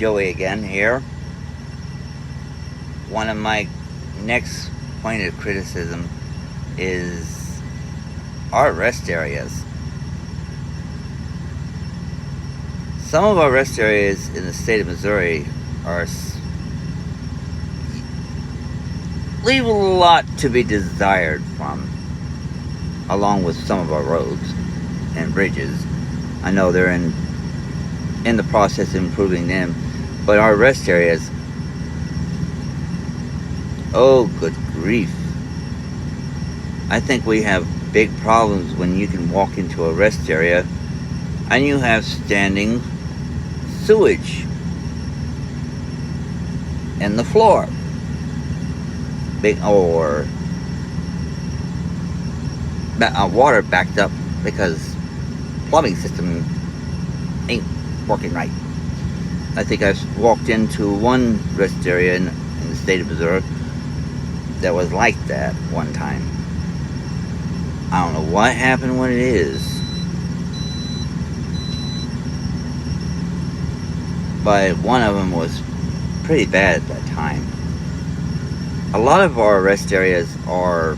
Joey again here. One of my next point of criticism is our rest areas. Some of our rest areas in the state of Missouri are leave a lot to be desired from, along with some of our roads and bridges. I know they're in the process of improving them, but our rest areas, oh good grief. I think we have big problems when you can walk into a rest area and you have standing sewage in the floor, or water backed up because plumbing system ain't working right. I think I walked into one rest area in the state of Missouri that was like that one time. I don't know what happened when it is, but one of them was pretty bad at that time. A lot of our rest areas are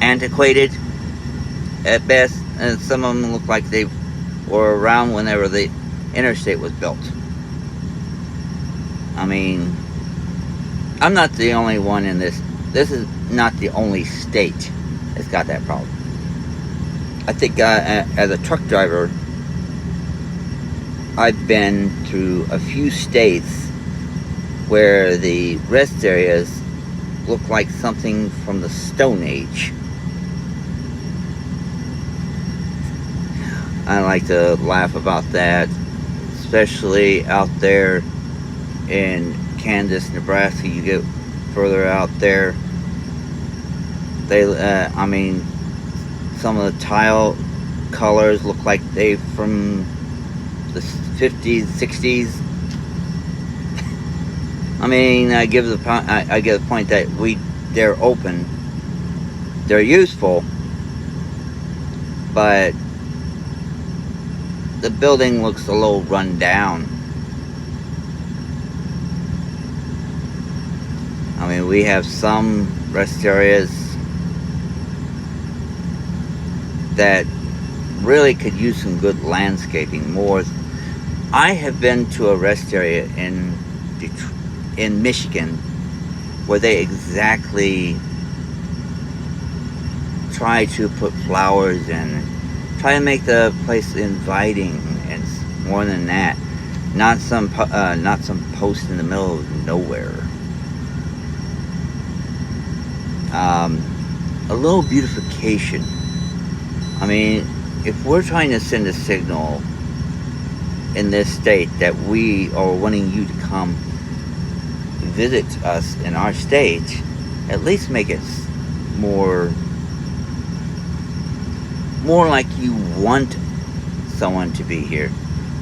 antiquated at best, and some of them look like they were around whenever the interstate was built. I mean, I'm not the only one in this. This is not the only state that's got that problem. I think as a truck driver, I've been through a few states where the rest areas look like something from the Stone Age. I like to laugh about that, especially out there in Kansas, Nebraska. You get further out there, I mean, some of the tile colors look like they from the 50s, 60s. I mean, I give the point that they're open, they're useful, but the building looks a little run down. I mean, we have some rest areas that really could use some good landscaping more. I have been to a rest area in Michigan where they exactly try to put flowers in, try to make the place inviting, and more than that, not some post in the middle of nowhere. A little beautification. I mean, if we're trying to send a signal in this state that we are wanting you to come visit us in our state, at least make it more like you want someone to be here.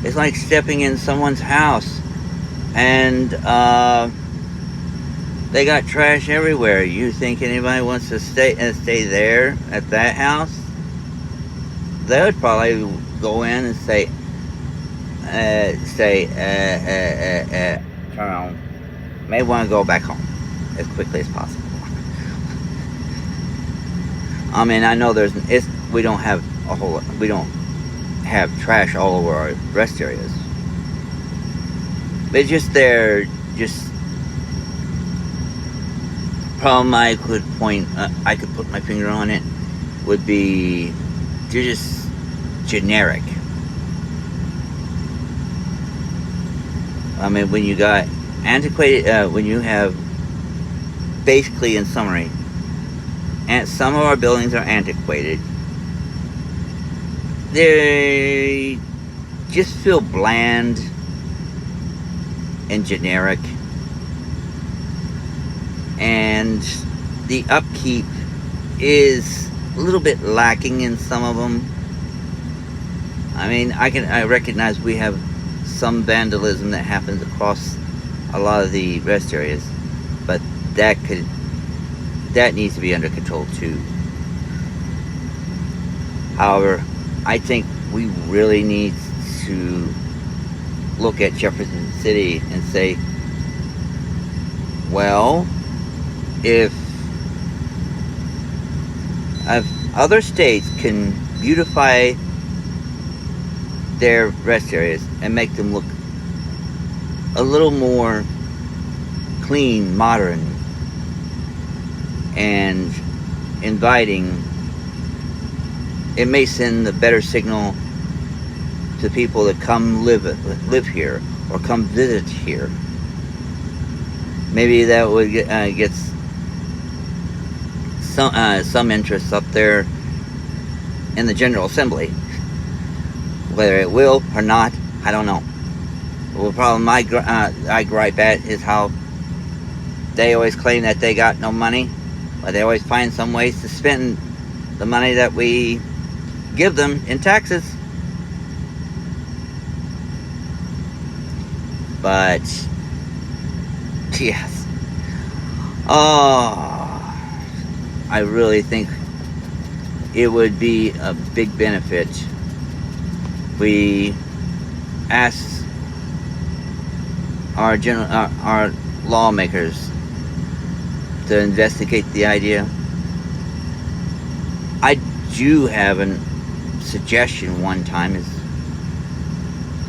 It's like stepping in someone's house and they got trash everywhere. You think anybody wants to stay there at that house? They would probably go in and say, turn around, may want to go back home as quickly as possible. I mean, I know we don't have trash all over our rest areas, but just problem I could put my finger on it would be they're just generic. I mean, when you got antiquated, when you have, basically in summary, and some of our buildings are antiquated, they just feel bland and generic, and the upkeep is a little bit lacking in some of them. I mean, I recognize we have some vandalism that happens across a lot of the rest areas, but that needs to be under control too. However, I think we really need to look at Jefferson City and say, well, if other states can beautify their rest areas and make them look a little more clean, modern, and inviting, it may send a better signal to people that come live here or come visit here. Maybe that would get some interest up there in the General Assembly. Whether it will or not, I don't know. The problem I gripe at is how they always claim that they got no money, but they always find some ways to spend the money that we give them in taxes. But yes, I really think it would be a big benefit if we ask our lawmakers to investigate the idea. I do have a suggestion one time, is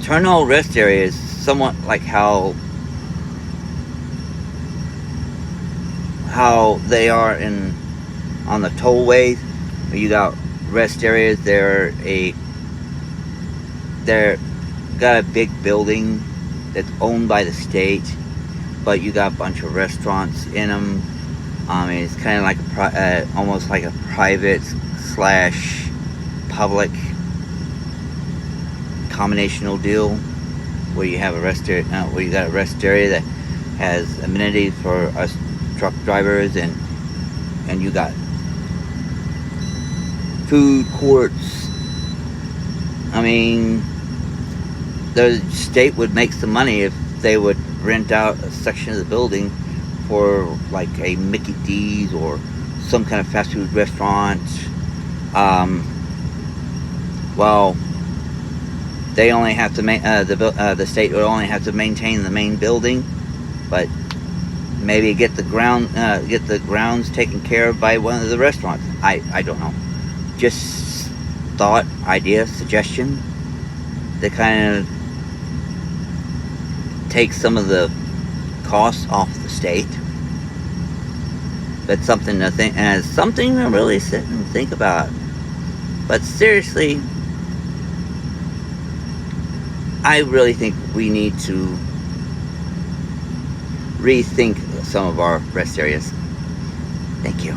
turn all rest areas somewhat like how they are on the tollways, where you got rest areas. They're got a big building that's owned by the state, but you got a bunch of restaurants in them. It's kind of like almost like a private / public combinational deal, where you have a rest area, where you got a rest area that has amenities for us truck drivers, and you got food courts. The state would make some money if they would rent out a section of the building for like a Mickey D's or some kind of fast food restaurant. Well, they only have to the state would only have to maintain the main building, but maybe get the grounds taken care of by one of the restaurants. I don't know. Just thought, idea, suggestion that kind of take some of the costs off the state. That's something to think, as something to really sit and think about. But seriously, I really think we need to rethink some of our rest areas. Thank you.